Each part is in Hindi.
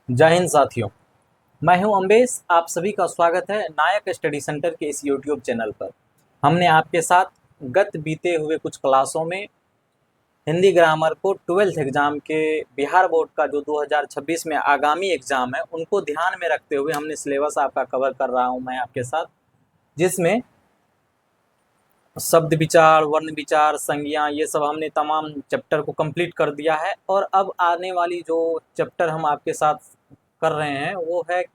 जय हिंद साथियों। मैं हूं अम्बेश। आप सभी का स्वागत है नायक स्टडी सेंटर के इस यूट्यूब चैनल पर। हमने आपके साथ गत बीते हुए कुछ क्लासों में हिंदी ग्रामर को 12th एग्ज़ाम के बिहार बोर्ड का जो 2026 में आगामी एग्ज़ाम है उनको ध्यान में रखते हुए हमने सिलेबस आपका कवर कर रहा हूं मैं आपके साथ, जिसमें शब्द विचार, वर्ण विचार, संज्ञा, ये सब हमने तमाम चैप्टर को कंप्लीट कर दिया है। और अब आने वाली जो चैप्टर हम आपके साथ कर रहे हैं वो है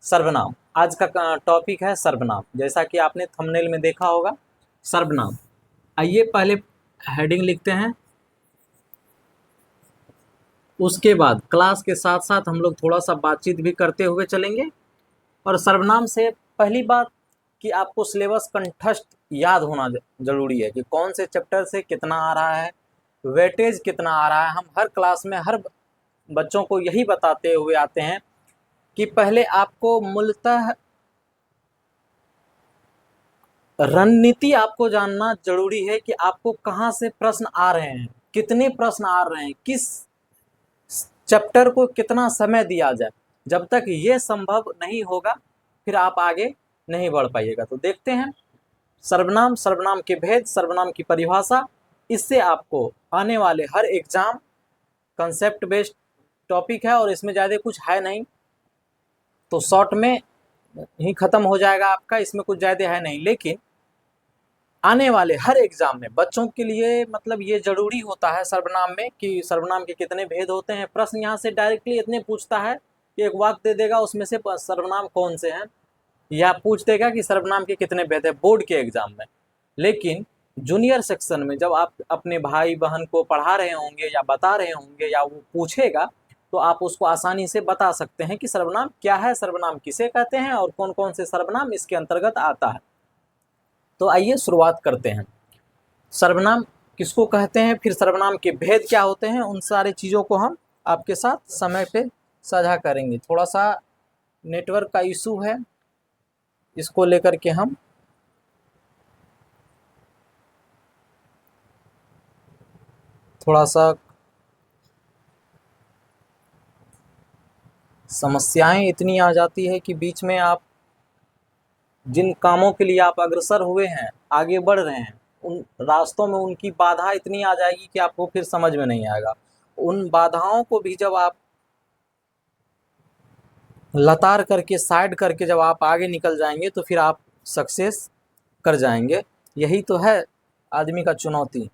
सर्वनाम। आज का टॉपिक है सर्वनाम। जैसा कि आपने थंबनेल में देखा होगा, सर्वनाम। आइए पहले हेडिंग लिखते हैं, उसके बाद क्लास के साथ साथ हम लोग थोड़ा सा बातचीत भी करते हुए चलेंगे। और सर्वनाम से पहली बात कि आपको सिलेबस कंठस्थ याद होना जरूरी है कि कौन से चैप्टर से कितना आ रहा है, वेटेज कितना आ रहा है। हम हर क्लास में हर बच्चों को यही बताते हुए आते हैं कि पहले आपको मूलतः रणनीति आपको जानना जरूरी है कि आपको कहाँ से प्रश्न आ रहे हैं, कितने प्रश्न आ रहे हैं, किस चैप्टर को कितना समय दिया जाए। जब तक ये संभव नहीं होगा फिर आप आगे नहीं बढ़ पाइएगा। तो देखते हैं सर्वनाम, सर्वनाम के भेद, सर्वनाम की परिभाषा। इससे आपको आने वाले हर एग्जाम कंसेप्ट बेस्ड टॉपिक है और इसमें ज़्यादा कुछ है नहीं, तो शॉर्ट में ही ख़त्म हो जाएगा आपका। इसमें कुछ ज़्यादा है नहीं, लेकिन आने वाले हर एग्जाम में बच्चों के लिए मतलब ये जरूरी होता है सर्वनाम में कि सर्वनाम के कितने भेद होते हैं। प्रश्न यहाँ से डायरेक्टली इतने पूछता है कि एक वाक्य दे देगा, उसमें से सर्वनाम कौन से हैं, या पूछ देगा कि सर्वनाम के कितने भेद है बोर्ड के एग्जाम में। लेकिन जूनियर सेक्शन में जब आप अपने भाई बहन को पढ़ा रहे होंगे या बता रहे होंगे या वो पूछेगा, तो आप उसको आसानी से बता सकते हैं कि सर्वनाम क्या है, सर्वनाम किसे कहते हैं और कौन कौन से सर्वनाम इसके अंतर्गत आता है। तो आइए शुरुआत करते हैं। सर्वनाम किसको कहते हैं, फिर सर्वनाम के भेद क्या होते हैं, उन सारी चीज़ों को हम आपके साथ समय पे साझा करेंगे। थोड़ा सा नेटवर्क का इशू है, इसको लेकर के हम थोड़ा सा समस्याएं इतनी आ जाती है कि बीच में आप जिन कामों के लिए आप अग्रसर हुए हैं, आगे बढ़ रहे हैं, उन रास्तों में उनकी बाधा इतनी आ जाएगी कि आपको फिर समझ में नहीं आएगा। उन बाधाओं को भी जब आप लतार करके, साइड करके जब आप आगे निकल जाएंगे तो फिर आप सक्सेस कर जाएंगे। यही तो है आदमी का चुनौती।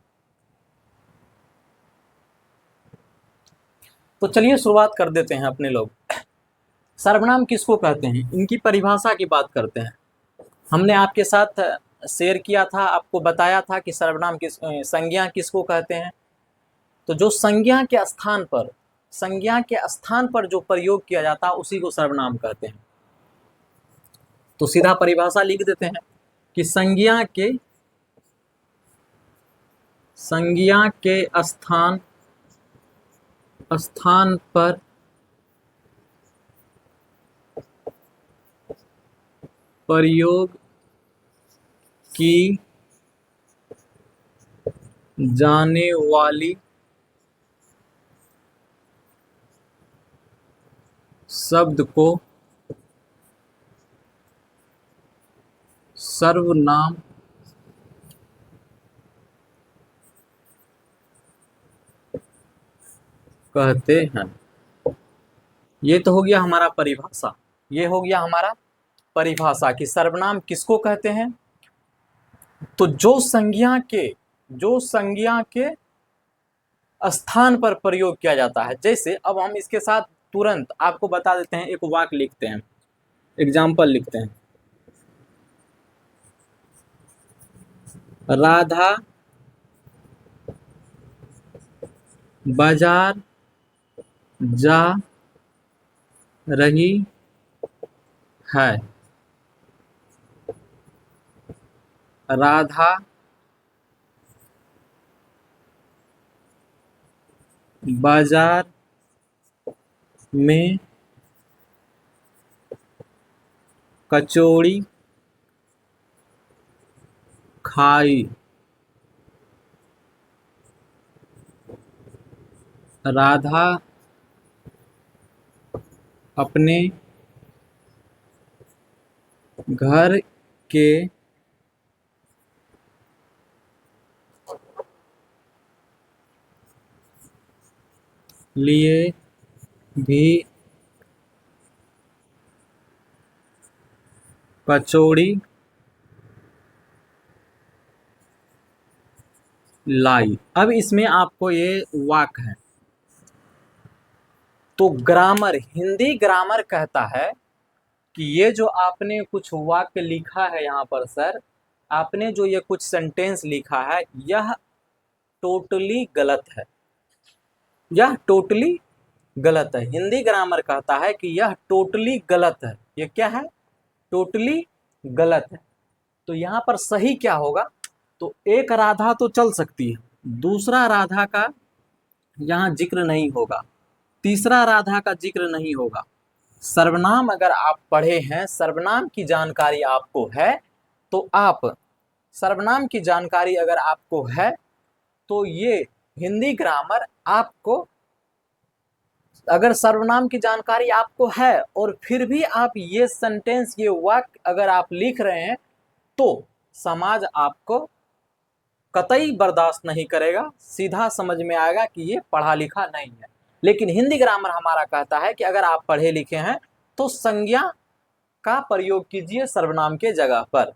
तो चलिए शुरुआत कर देते हैं अपने लोग। सर्वनाम किसको कहते हैं, इनकी परिभाषा की बात करते हैं। हमने आपके साथ शेयर किया था, आपको बताया था कि सर्वनाम किस संज्ञा किसको कहते हैं। तो जो संज्ञा के स्थान पर जो प्रयोग किया जाता है उसी को सर्वनाम कहते हैं। तो सीधा परिभाषा लिख देते हैं कि संज्ञा के स्थान पर प्रयोग की जाने वाली शब्द को सर्वनाम कहते हैं। ये तो हो गया हमारा परिभाषा, ये हो गया हमारा परिभाषा कि सर्वनाम किसको कहते हैं। तो जो संज्ञा के स्थान पर प्रयोग किया जाता है। जैसे अब हम इसके साथ तुरंत आपको बता देते हैं, एक वाक्य लिखते हैं, एग्जाम्पल लिखते हैं। राधा बाजार जा रही है। राधा बाजार में कचौड़ी खाई। राधा अपने घर के लिए भी कचौड़ी लाई। अब इसमें आपको ये वाक्य है, तो ग्रामर, हिंदी ग्रामर कहता है कि ये जो आपने कुछ वाक्य लिखा है यहाँ पर सर, आपने जो ये कुछ सेंटेंस लिखा है, यह टोटली गलत है, यह टोटली गलत है। हिंदी ग्रामर कहता है कि यह टोटली गलत है। ये क्या है? टोटली गलत है। तो यहाँ पर सही क्या होगा? तो एक राधा तो चल सकती है, दूसरा राधा का यहाँ जिक्र नहीं होगा, तीसरा राधा का जिक्र नहीं होगा। सर्वनाम अगर आप पढ़े हैं, सर्वनाम की जानकारी आपको है, तो आप सर्वनाम की जानकारी अगर आपको है तो ये हिंदी ग्रामर आपको, अगर सर्वनाम की जानकारी आपको है और फिर भी आप ये सेंटेंस, ये वाक्य अगर आप लिख रहे हैं, तो समाज आपको कतई बर्दाश्त नहीं करेगा, सीधा समझ में आएगा कि ये पढ़ा लिखा नहीं है। लेकिन हिंदी ग्रामर हमारा कहता है कि अगर आप पढ़े लिखे हैं तो संज्ञा का प्रयोग कीजिए सर्वनाम के जगह पर।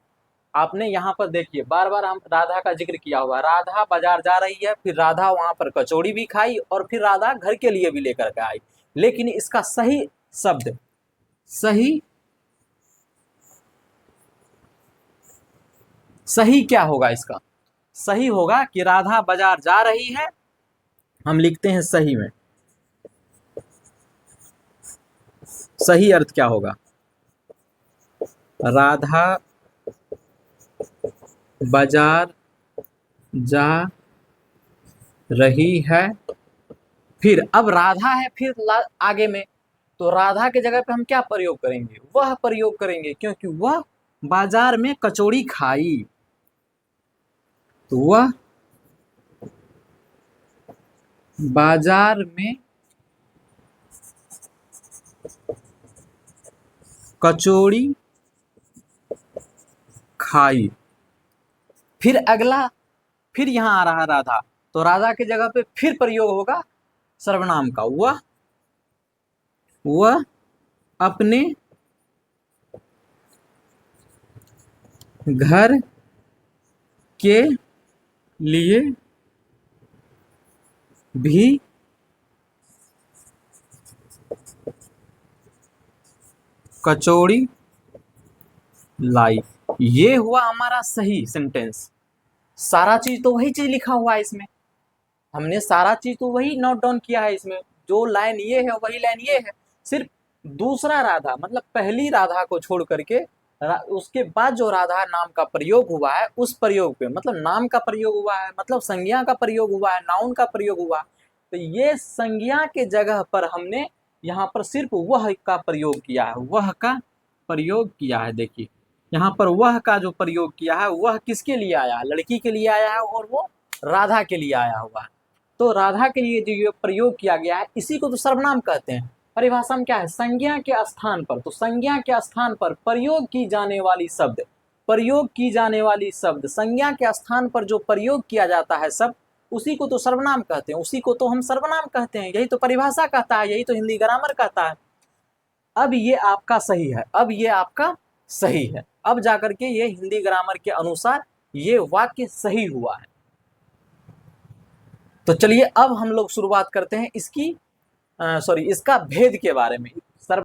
आपने यहाँ पर देखिए बार बार हम राधा का जिक्र किया हुआ, राधा बाजार जा रही है, फिर राधा वहां पर कचौड़ी भी खाई और फिर राधा घर के लिए भी लेकर के आई। लेकिन इसका सही शब्द, सही क्या होगा? इसका सही होगा कि राधा बाजार जा रही है, हम लिखते हैं सही में। सही अर्थ क्या होगा? राधा बाजार जा रही है, फिर अब राधा है, फिर आगे में, तो राधा के जगह पे हम क्या प्रयोग करेंगे? वह प्रयोग करेंगे, क्योंकि वह बाजार में कचौड़ी खाई, तो वह बाजार में कचौड़ी खाई। फिर अगला, फिर यहाँ आ रहा राधा, तो राधा के जगह पे फिर प्रयोग होगा सर्वनाम का, वह अपने घर के लिए भी कचौड़ी लाई। ये हुआ हमारा सही सेंटेंस। सारा चीज तो वही चीज लिखा हुआ है इसमें, हमने सारा चीज तो वही नोट डाउन किया है इसमें। जो लाइन ये है वही लाइन ये है, सिर्फ दूसरा राधा मतलब पहली राधा को छोड़ करके उसके बाद जो राधा नाम का प्रयोग हुआ है, उस प्रयोग पे, मतलब नाम का प्रयोग हुआ है, मतलब संज्ञा का प्रयोग हुआ है, नाउन का प्रयोग हुआ, तो ये संज्ञा के जगह पर हमने यहाँ पर सिर्फ वह का प्रयोग किया है, वह का प्रयोग किया है। देखिए यहाँ पर वह का जो प्रयोग किया है, वह किसके लिए आया है? लड़की के लिए आया है, और वो राधा के लिए आया हुआ है। तो राधा के लिए जो ये प्रयोग किया गया है, इसी को तो सर्वनाम कहते हैं। परिभाषा में क्या है? संज्ञा के स्थान पर, तो संज्ञा के स्थान पर प्रयोग की जाने वाली शब्द, प्रयोग की जाने वाली शब्द, संज्ञा के स्थान पर जो प्रयोग किया जाता है शब्द, उसी को तो सर्वनाम कहते हैं, उसी को तो हम सर्वनाम कहते हैं। यही तो परिभाषा कहता है, यही तो हिंदी ग्रामर कहता है। अब ये आपका सही है, अब ये आपका सही है, अब जाकर के ये हिंदी ग्रामर के अनुसार ये वाक्य सही हुआ है। तो चलिए अब हम लोग शुरुआत करते हैं इसकी इसका भेद के बारे में।